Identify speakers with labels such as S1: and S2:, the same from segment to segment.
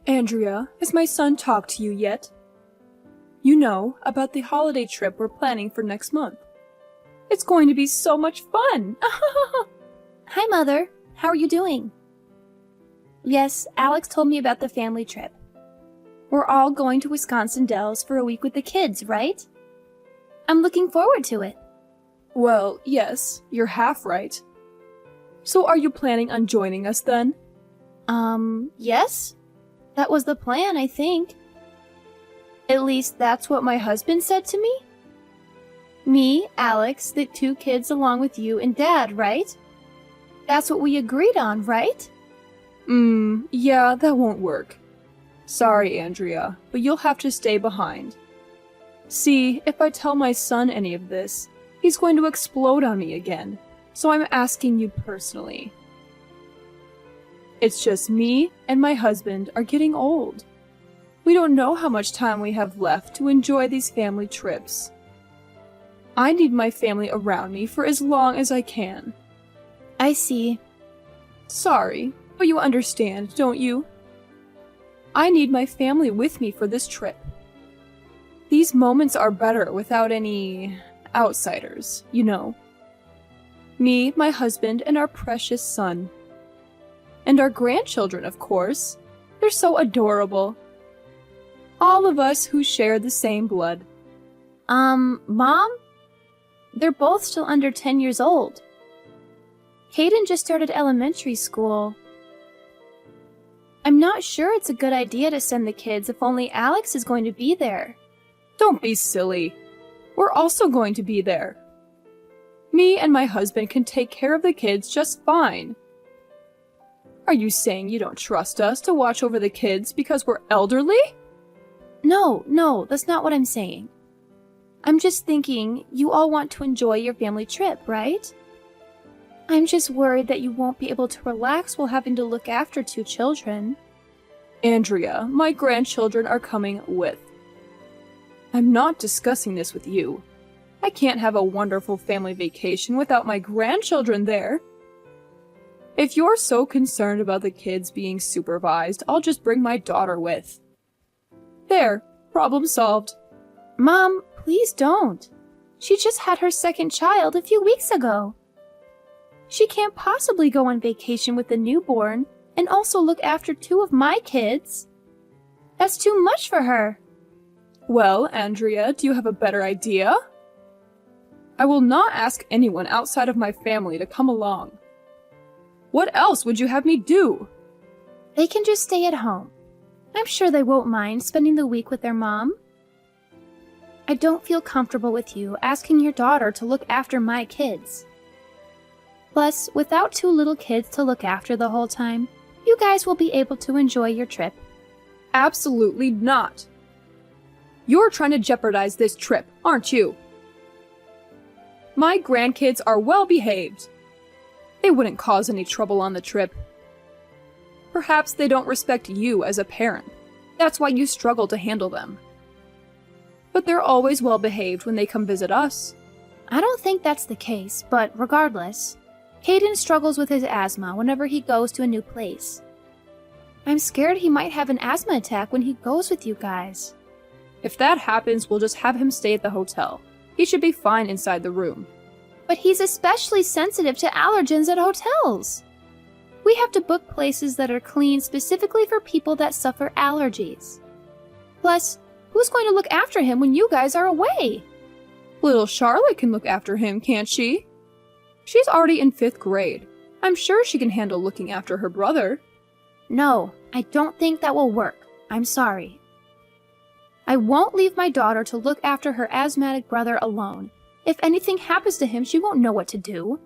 S1: Andrea, has my son talked to you yet? You know, about the holiday trip we're planning for next month. It's going to be so much fun!
S2: Hi, Mother. How are you doing? Yes, Alex told me about the family trip. We're all going to Wisconsin Dells for a week with the kids, right? I'm looking forward to it.
S1: Well, yes, you're half right. So are you planning on joining us then?
S2: Yes? That was the plan, I think. At least that's what my husband said to me. Me, Alex, the 2 kids along with you and Dad, right? That's what we agreed on, right?
S1: Yeah, that won't work. Sorry, Andrea, but you'll have to stay behind. See, if I tell my son any of this, he's going to explode on me again, so I'm asking you personally. It's just me and my husband are getting old. We don't know how much time we have left to enjoy these family trips. I need my family around me for as long as I can.
S2: I see.
S1: Sorry, but you understand, don't you? I need my family with me for this trip. These moments are better without any outsiders, you know. Me, my husband, and our precious son. And our grandchildren, of course. They're so adorable. All of us who share the same blood.
S2: Mom? They're both still under 10 years old. Caden just started elementary school. I'm not sure it's a good idea to send the kids if only Alex is going to be there.
S1: Don't be silly. We're also going to be there. Me and my husband can take care of the kids just fine. Are you saying you don't trust us to watch over the kids because we're elderly?
S2: No, that's not what I'm saying. I'm just thinking you all want to enjoy your family trip, right? I'm just worried that you won't be able to relax while having to look after 2 children.
S1: Andrea, my grandchildren are coming with. I'm not discussing this with you. I can't have a wonderful family vacation without my grandchildren there. If you're so concerned about the kids being supervised, I'll just bring my daughter with. There, problem solved.
S2: Mom, please don't. She just had her 2nd child a few weeks ago. She can't possibly go on vacation with the newborn and also look after 2 of my kids. That's too much for her.
S1: Well, Andrea, do you have a better idea? I will not ask anyone outside of my family to come along. What else would you have me do?
S2: They can just stay at home. I'm sure they won't mind spending the week with their mom. I don't feel comfortable with you asking your daughter to look after my kids. Plus, without 2 little kids to look after the whole time, you guys will be able to enjoy your trip.
S1: Absolutely not. You're trying to jeopardize this trip, aren't you? My grandkids are well behaved. They wouldn't cause any trouble on the trip. Perhaps they don't respect you as a parent. That's why you struggle to handle them. But they're always well behaved when they come visit us.
S2: I don't think that's the case, but regardless, Caden struggles with his asthma whenever he goes to a new place. I'm scared he might have an asthma attack when he goes with you guys.
S1: If that happens, we'll just have him stay at the hotel. He should be fine inside the room.
S2: But he's especially sensitive to allergens at hotels. We have to book places that are clean specifically for people that suffer allergies. Plus, who's going to look after him when you guys are away?
S1: Little Charlotte can look after him, can't she? She's already in 5th grade. I'm sure she can handle looking after her brother.
S2: No, I don't think that will work. I'm sorry. I won't leave my daughter to look after her asthmatic brother alone. If anything happens to him, she won't know what to do.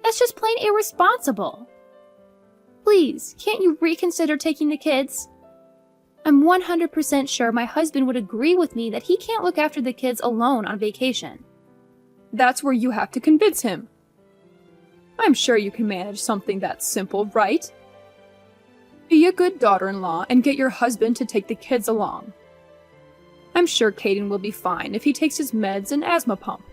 S2: That's just plain irresponsible. Please, can't you reconsider taking the kids? I'm 100% sure my husband would agree with me that he can't look after the kids alone on vacation.
S1: That's where you have to convince him. I'm sure you can manage something that simple, right? Be a good daughter-in-law and get your husband to take the kids along. I'm sure Caden will be fine if he takes his meds and asthma pump.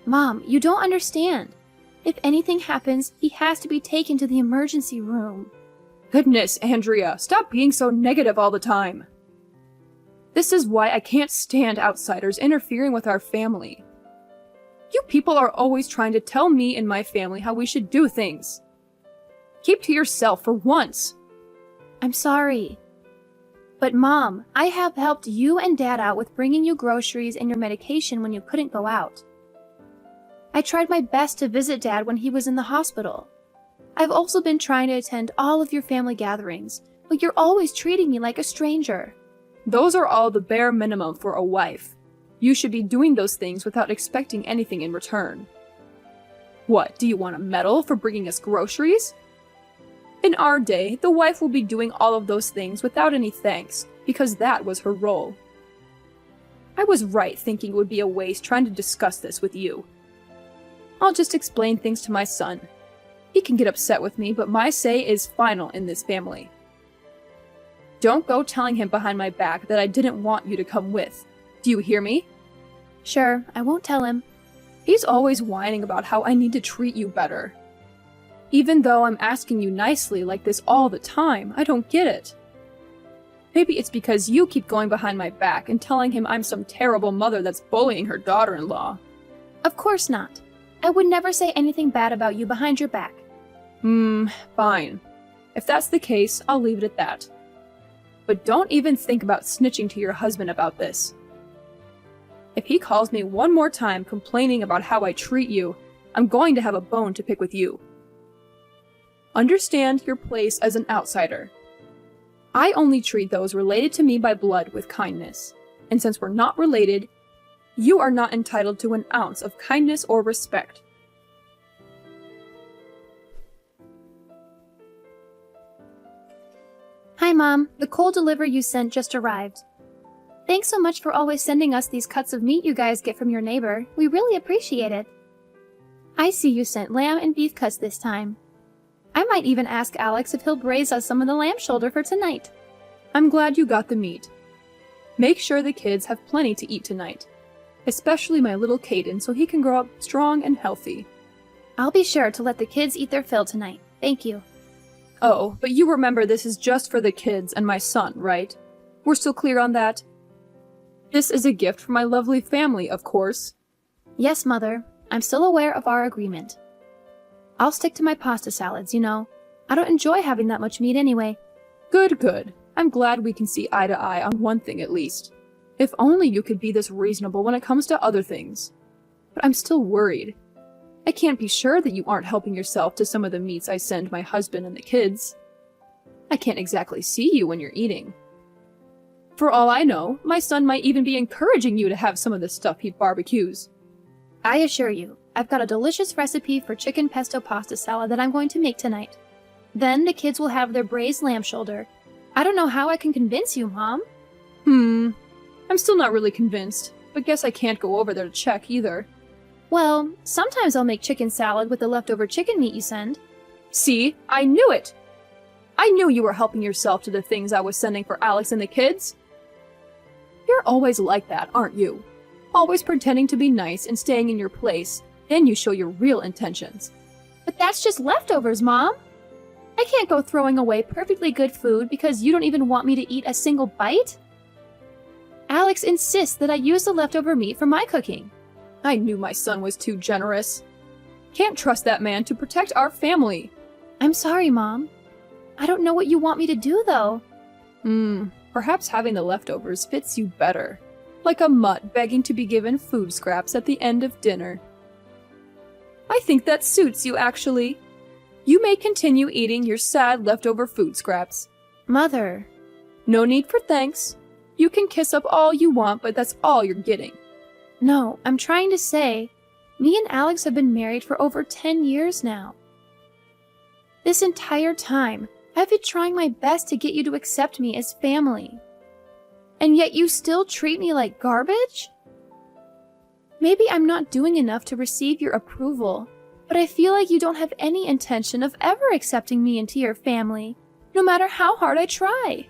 S2: Mom, you don't understand. If anything happens, he has to be taken to the emergency room.
S1: Goodness, Andrea, stop being so negative all the time. This is why I can't stand outsiders interfering with our family. You people are always trying to tell me and my family how we should do things. Keep to yourself for once.
S2: I'm sorry. But Mom, I have helped you and Dad out with bringing you groceries and your medication when you couldn't go out. I tried my best to visit Dad when he was in the hospital. I've also been trying to attend all of your family gatherings, but you're always treating me like a stranger.
S1: Those are all the bare minimum for a wife. You should be doing those things without expecting anything in return. What, do you want a medal for bringing us groceries? In our day, the wife will be doing all of those things without any thanks, because that was her role. I was right thinking it would be a waste trying to discuss this with you. I'll just explain things to my son. He can get upset with me, but my say is final in this family. Don't go telling him behind my back that I didn't want you to come with. Do you hear me?
S2: Sure, I won't tell him.
S1: He's always whining about how I need to treat you better. Even though I'm asking you nicely like this all the time, I don't get it. Maybe it's because you keep going behind my back and telling him I'm some terrible mother that's bullying her daughter-in-law.
S2: Of course not. I would never say anything bad about you behind your back.
S1: Fine. If that's the case, I'll leave it at that. But don't even think about snitching to your husband about this. If he calls me one more time complaining about how I treat you, I'm going to have a bone to pick with you. Understand your place as an outsider. I only treat those related to me by blood with kindness, and since we're not related, you are not entitled to an ounce of kindness or respect.
S2: Hi, Mom. The coal delivery you sent just arrived. Thanks so much for always sending us these cuts of meat you guys get from your neighbor. We really appreciate it. I see you sent lamb and beef cuts this time. I might even ask Alex if he'll braise us some of the lamb shoulder for tonight.
S1: I'm glad you got the meat. Make sure the kids have plenty to eat tonight, especially my little Caden so he can grow up strong and healthy.
S2: I'll be sure to let the kids eat their fill tonight. Thank you.
S1: Oh, but you remember this is just for the kids and my son, right? We're still clear on that? This is a gift for my lovely family, of course.
S2: Yes, Mother. I'm still aware of our agreement. I'll stick to my pasta salads, you know. I don't enjoy having that much meat anyway.
S1: Good, good. I'm glad we can see eye to eye on one thing at least. If only you could be this reasonable when it comes to other things. But I'm still worried. I can't be sure that you aren't helping yourself to some of the meats I send my husband and the kids. I can't exactly see you when you're eating. For all I know, my son might even be encouraging you to have some of the stuff he barbecues.
S2: I assure you, I've got a delicious recipe for chicken pesto pasta salad that I'm going to make tonight. Then the kids will have their braised lamb shoulder. I don't know how I can convince you, Mom.
S1: I'm still not really convinced, but guess I can't go over there to check either.
S2: Well, sometimes I'll make chicken salad with the leftover chicken meat you send.
S1: See? I knew it! I knew you were helping yourself to the things I was sending for Alex and the kids. You're always like that, aren't you? Always pretending to be nice and staying in your place, then you show your real intentions.
S2: But that's just leftovers, Mom. I can't go throwing away perfectly good food because you don't even want me to eat a single bite. Alex insists that I use the leftover meat for my cooking.
S1: I knew my son was too generous. Can't trust that man to protect our family.
S2: I'm sorry, Mom. I don't know what you want me to do, though.
S1: Perhaps having the leftovers fits you better. Like a mutt begging to be given food scraps at the end of dinner. I think that suits you, actually. You may continue eating your sad leftover food scraps.
S2: Mother.
S1: No need for thanks. You can kiss up all you want, but that's all you're getting.
S2: No, I'm trying to say, me and Alex have been married for over 10 years now. This entire time, I've been trying my best to get you to accept me as family. And yet you still treat me like garbage? Maybe I'm not doing enough to receive your approval, but I feel like you don't have any intention of ever accepting me into your family, no matter how hard I try.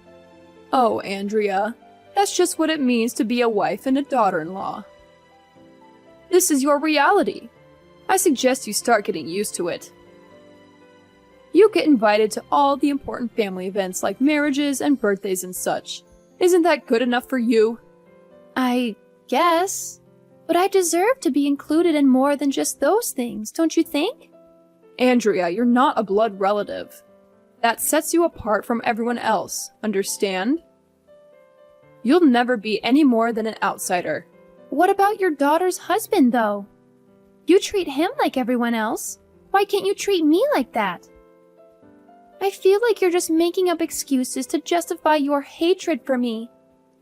S1: Oh, Andrea, that's just what it means to be a wife and a daughter-in-law. This is your reality. I suggest you start getting used to it. You get invited to all the important family events like marriages and birthdays and such. Isn't that good enough for you?
S2: I guess. But I deserve to be included in more than just those things, don't you think?
S1: Andrea, you're not a blood relative. That sets you apart from everyone else, understand? You'll never be any more than an outsider.
S2: What about your daughter's husband, though? You treat him like everyone else. Why can't you treat me like that? I feel like you're just making up excuses to justify your hatred for me.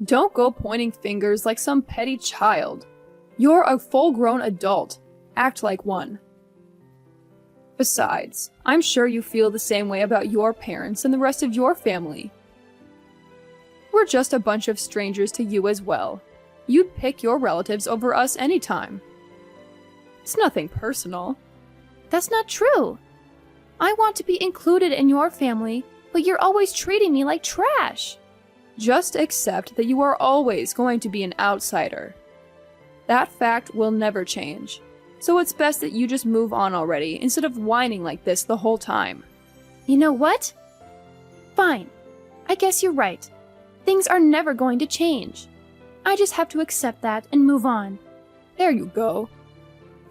S1: Don't go pointing fingers like some petty child. You're a full-grown adult. Act like one. Besides, I'm sure you feel the same way about your parents and the rest of your family. We're just a bunch of strangers to you as well. You'd pick your relatives over us anytime. It's nothing personal.
S2: That's not true. I want to be included in your family, but you're always treating me like trash.
S1: Just accept that you are always going to be an outsider. That fact will never change. So it's best that you just move on already instead of whining like this the whole time.
S2: You know what? Fine. I guess you're right. Things are never going to change. I just have to accept that and move on.
S1: There you go.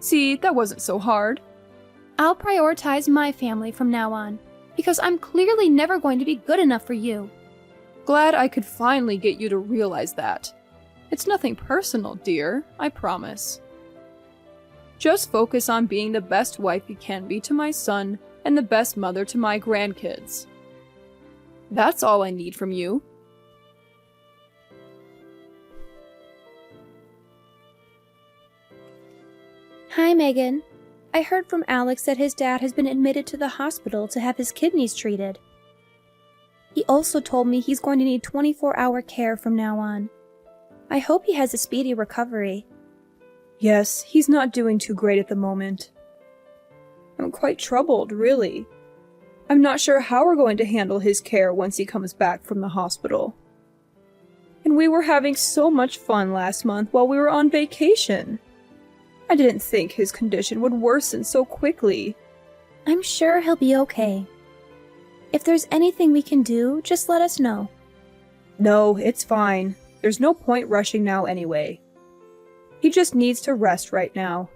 S1: See, that wasn't so hard.
S2: I'll prioritize my family from now on, because I'm clearly never going to be good enough for you.
S1: Glad I could finally get you to realize that. It's nothing personal, dear, I promise. Just focus on being the best wife you can be to my son and the best mother to my grandkids. That's all I need from you.
S2: Hi, Megan. I heard from Alex that his dad has been admitted to the hospital to have his kidneys treated. He also told me he's going to need 24-hour care from now on. I hope he has a speedy recovery.
S1: Yes, he's not doing too great at the moment. I'm quite troubled, really. I'm not sure how we're going to handle his care once he comes back from the hospital. And we were having so much fun last month while we were on vacation. I didn't think his condition would worsen so quickly.
S2: I'm sure he'll be okay. If there's anything we can do, just let us know.
S1: No, it's fine. There's no point rushing now anyway. He just needs to rest right now.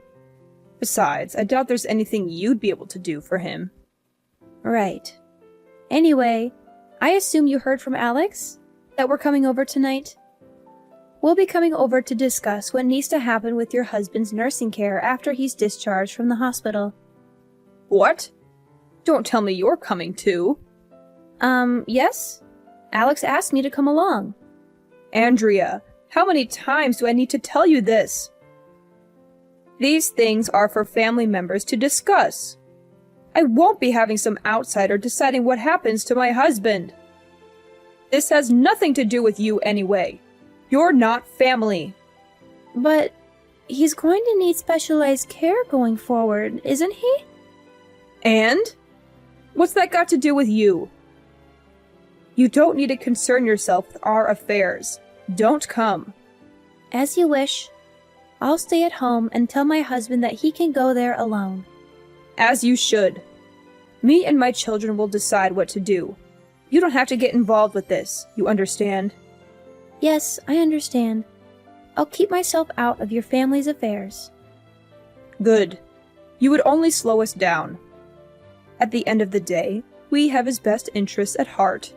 S1: Besides, I doubt there's anything you'd be able to do for him.
S2: Right. Anyway, I assume you heard from Alex? That we're coming over tonight? We'll be coming over to discuss what needs to happen with your husband's nursing care after he's discharged from the hospital.
S1: What? Don't tell me you're coming too.
S2: Yes? Alex asked me to come along.
S1: Andrea, how many times do I need to tell you this? These things are for family members to discuss. I won't be having some outsider deciding what happens to my husband. This has nothing to do with you anyway. You're not family.
S2: But he's going to need specialized care going forward, isn't he?
S1: And? What's that got to do with you? You don't need to concern yourself with our affairs. Don't come.
S2: As you wish. I'll stay at home and tell my husband that he can go there alone.
S1: As you should. Me and my children will decide what to do. You don't have to get involved with this, you understand?
S2: Yes, I understand. I'll keep myself out of your family's affairs.
S1: Good. You would only slow us down. At the end of the day, we have his best interests at heart.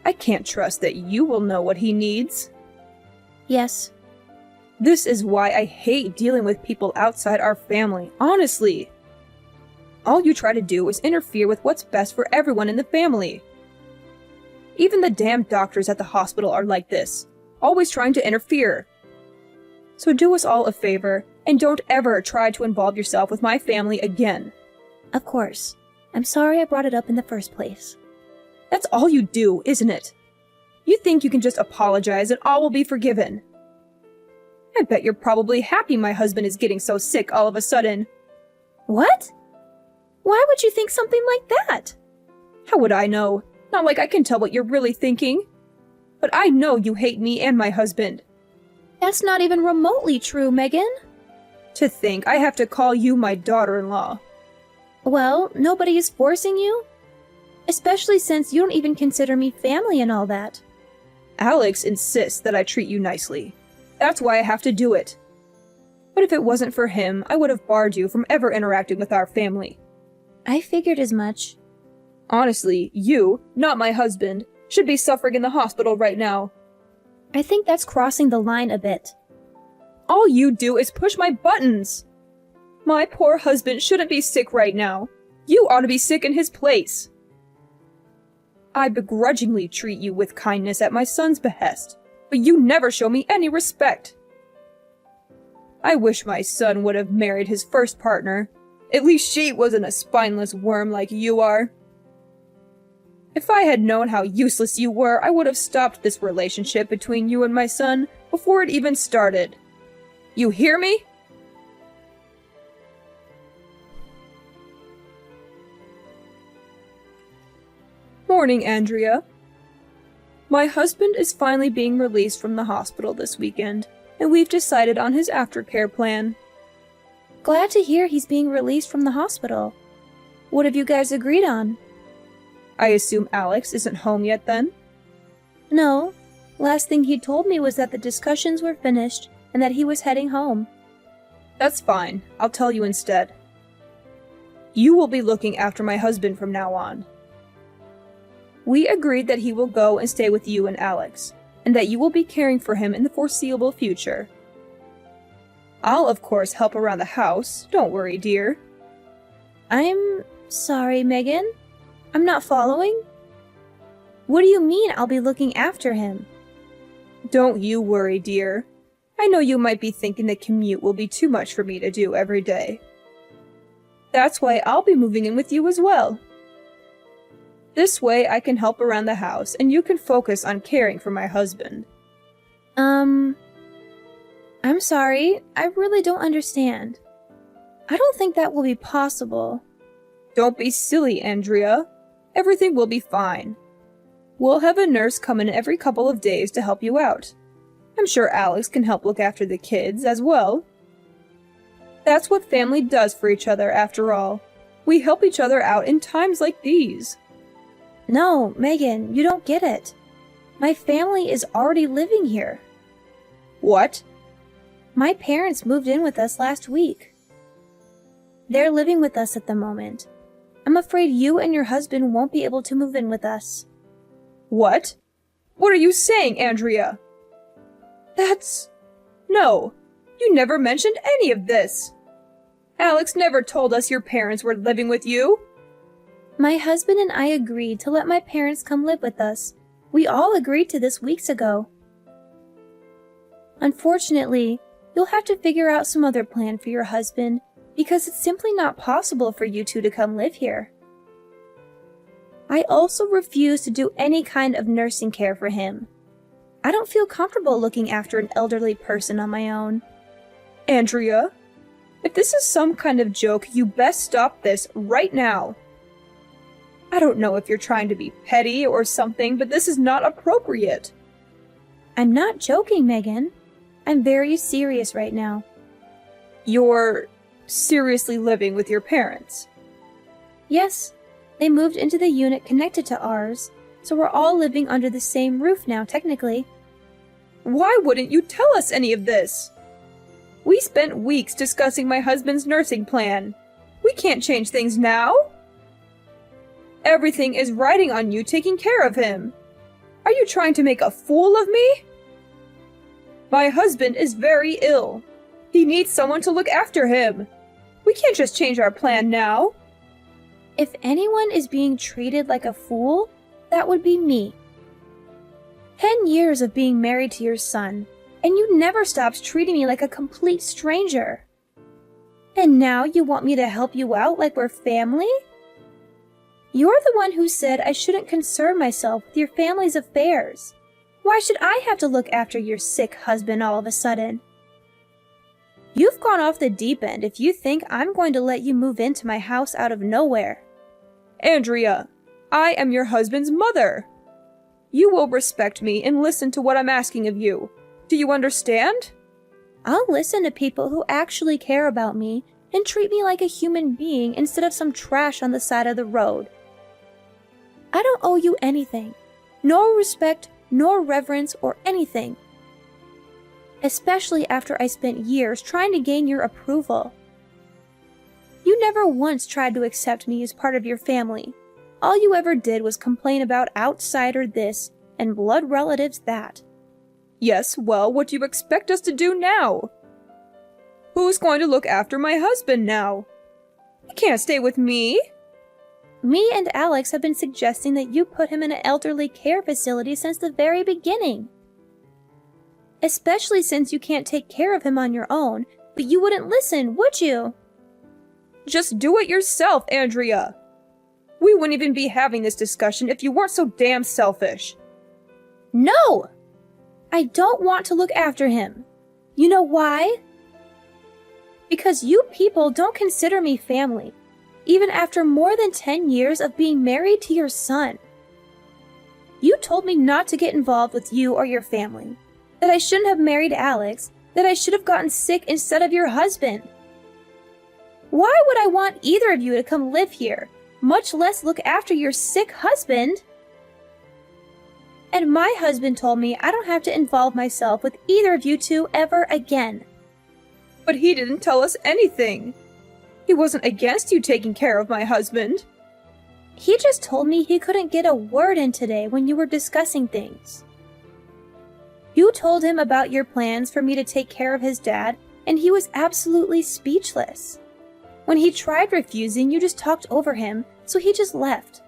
S1: I can't trust that you will know what he needs.
S2: Yes.
S1: This is why I hate dealing with people outside our family, honestly. All you try to do is interfere with what's best for everyone in the family. Even the damn doctors at the hospital are like this, always trying to interfere. So do us all a favor, and don't ever try to involve yourself with my family again.
S2: Of course. I'm sorry I brought it up in the first place.
S1: That's all you do, isn't it? You think you can just apologize and all will be forgiven. I bet you're probably happy my husband is getting so sick all of a sudden.
S2: What? Why would you think something like that?
S1: How would I know? Not like I can tell what you're really thinking. But I know you hate me and my husband.
S2: That's not even remotely true, Megan.
S1: To think I have to call you my daughter-in-law.
S2: Well, nobody is forcing you? Especially since you don't even consider me family and all that.
S1: Alex insists that I treat you nicely. That's why I have to do it. But if it wasn't for him, I would have barred you from ever interacting with our family.
S2: I figured as much.
S1: Honestly, you, not my husband, should be suffering in the hospital right now.
S2: I think that's crossing the line a bit.
S1: All you do is push my buttons. My poor husband shouldn't be sick right now. You ought to be sick in his place. I begrudgingly treat you with kindness at my son's behest, but you never show me any respect. I wish my son would have married his first partner. At least she wasn't a spineless worm like you are. If I had known how useless you were, I would have stopped this relationship between you and my son before it even started. You hear me? Morning, Andrea. My husband is finally being released from the hospital this weekend, and we've decided on his aftercare plan.
S2: Glad to hear he's being released from the hospital. What have you guys agreed on?
S1: I assume Alex isn't home yet then?
S2: No. Last thing he told me was that the discussions were finished and that he was heading home.
S1: That's fine. I'll tell you instead. You will be looking after my husband from now on. We agreed that he will go and stay with you and Alex, and that you will be caring for him in the foreseeable future. I'll, of course, help around the house. Don't worry, dear.
S2: I'm sorry, Megan. I'm not following. What do you mean I'll be looking after him?
S1: Don't you worry, dear. I know you might be thinking the commute will be too much for me to do every day. That's why I'll be moving in with you as well. This way I can help around the house and you can focus on caring for my husband.
S2: I'm sorry. I really don't understand. I don't think that will be possible.
S1: Don't be silly, Andrea. Everything will be fine. We'll have a nurse come in every couple of days to help you out. I'm sure Alex can help look after the kids as well. That's what family does for each other, after all. We help each other out in times like these.
S2: No, Megan, you don't get it. My family is already living here.
S1: What?
S2: My parents moved in with us last week. They're living with us at the moment. I'm afraid you and your husband won't be able to move in with us.
S1: What? What are you saying, Andrea? No, you never mentioned any of this. Alex never told us your parents were living with you.
S2: My husband and I agreed to let my parents come live with us. We all agreed to this weeks ago. Unfortunately, you'll have to figure out some other plan for your husband because it's simply not possible for you two to come live here. I also refuse to do any kind of nursing care for him. I don't feel comfortable looking after an elderly person on my own.
S1: Andrea, if this is some kind of joke, you best stop this right now. I don't know if you're trying to be petty or something, but this is not appropriate.
S2: I'm not joking, Megan. I'm very serious right now.
S1: You're seriously living with your parents?
S2: Yes, they moved into the unit connected to ours, so we're all living under the same roof now, technically.
S1: Why wouldn't you tell us any of this? We spent weeks discussing my husband's nursing plan. We can't change things now. Everything is riding on you taking care of him. Are you trying to make a fool of me? My husband is very ill. He needs someone to look after him. We can't just change our plan now.
S2: If anyone is being treated like a fool, that would be me. 10 years of being married to your son, and you never stopped treating me like a complete stranger. And now you want me to help you out like we're family? You're the one who said I shouldn't concern myself with your family's affairs. Why should I have to look after your sick husband all of a sudden? You've gone off the deep end if you think I'm going to let you move into my house out of nowhere.
S1: Andrea, I am your husband's mother. You will respect me and listen to what I'm asking of you. Do you understand?
S2: I'll listen to people who actually care about me and treat me like a human being instead of some trash on the side of the road. I don't owe you anything, nor respect, nor reverence, or anything. Especially after I spent years trying to gain your approval. You never once tried to accept me as part of your family. All you ever did was complain about outsider this and blood relatives that.
S1: Yes, well, what do you expect us to do now? Who's going to look after my husband now? He can't stay with me.
S2: Me and Alex have been suggesting that you put him in an elderly care facility since the very beginning. Especially since you can't take care of him on your own, but you wouldn't listen, would you?
S1: Just do it yourself, Andrea. We wouldn't even be having this discussion if you weren't so damn selfish.
S2: No! I don't want to look after him. You know why? Because you people don't consider me family, even after more than 10 years of being married to your son. You told me not to get involved with you or your family, that I shouldn't have married Alex, that I should have gotten sick instead of your husband. Why would I want either of you to come live here, much less look after your sick husband? And my husband told me I don't have to involve myself with either of you two ever again.
S1: But he didn't tell us anything. He wasn't against you taking care of my husband.
S2: He just told me he couldn't get a word in today when you were discussing things. You told him about your plans for me to take care of his dad, and he was absolutely speechless. When he tried refusing, you just talked over him, so he just left.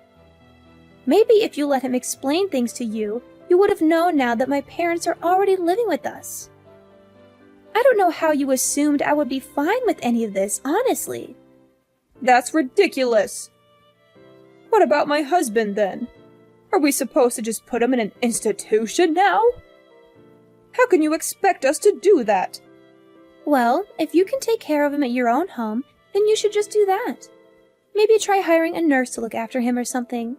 S2: Maybe if you let him explain things to you, you would have known now that my parents are already living with us. I don't know how you assumed I would be fine with any of this, honestly.
S1: That's ridiculous. What about my husband, then? Are we supposed to just put him in an institution now? How can you expect us to do that?
S2: Well, if you can take care of him at your own home, then you should just do that. Maybe try hiring a nurse to look after him or something.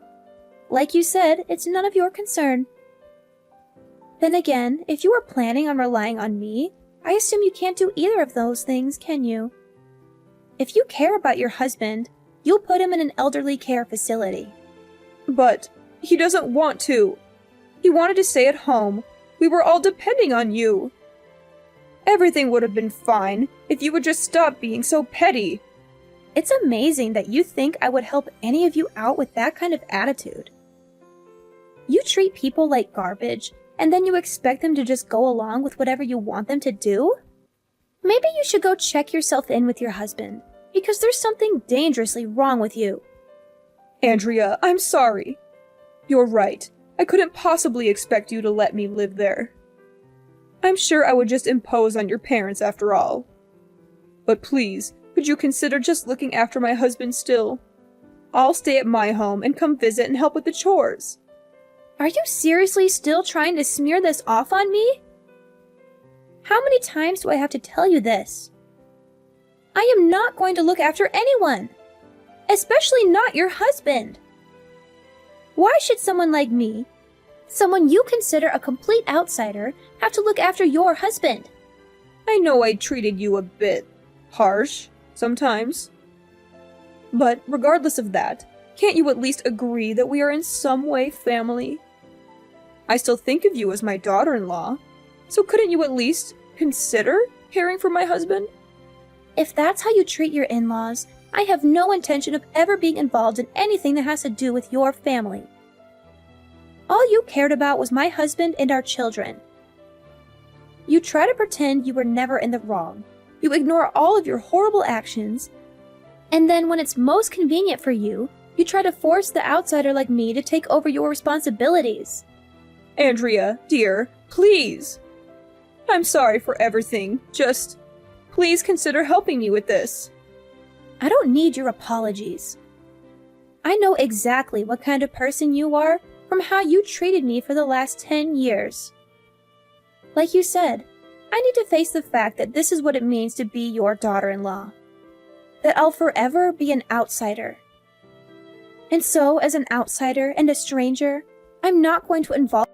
S2: Like you said, it's none of your concern. Then again, if you are planning on relying on me, I assume you can't do either of those things, can you? If you care about your husband, you'll put him in an elderly care facility.
S1: But he doesn't want to. He wanted to stay at home. We were all depending on you. Everything would have been fine if you would just stop being so petty.
S2: It's amazing that you think I would help any of you out with that kind of attitude. You treat people like garbage, and then you expect them to just go along with whatever you want them to do? Maybe you should go check yourself in with your husband, because there's something dangerously wrong with you.
S1: Andrea, I'm sorry. You're right. I couldn't possibly expect you to let me live there. I'm sure I would just impose on your parents after all. But please, could you consider just looking after my husband still? I'll stay at my home and come visit and help with the chores.
S2: Are you seriously still trying to smear this off on me? How many times do I have to tell you this? I am not going to look after anyone, especially not your husband. Why should someone like me, someone you consider a complete outsider, have to look after your husband?
S1: I know I treated you a bit harsh sometimes. But regardless of that, can't you at least agree that we are in some way family? I still think of you as my daughter-in-law, so couldn't you at least consider caring for my husband?
S2: If that's how you treat your in-laws, I have no intention of ever being involved in anything that has to do with your family. All you cared about was my husband and our children. You try to pretend you were never in the wrong. You ignore all of your horrible actions. And then when it's most convenient for you, you try to force the outsider like me to take over your responsibilities.
S1: Andrea, dear, please. I'm sorry for everything. Just, please consider helping me with this.
S2: I don't need your apologies. I know exactly what kind of person you are from how you treated me for the last 10 years. Like you said, I need to face the fact that this is what it means to be your daughter-in-law. That I'll forever be an outsider. And so, as an outsider and a stranger, I'm not going to involve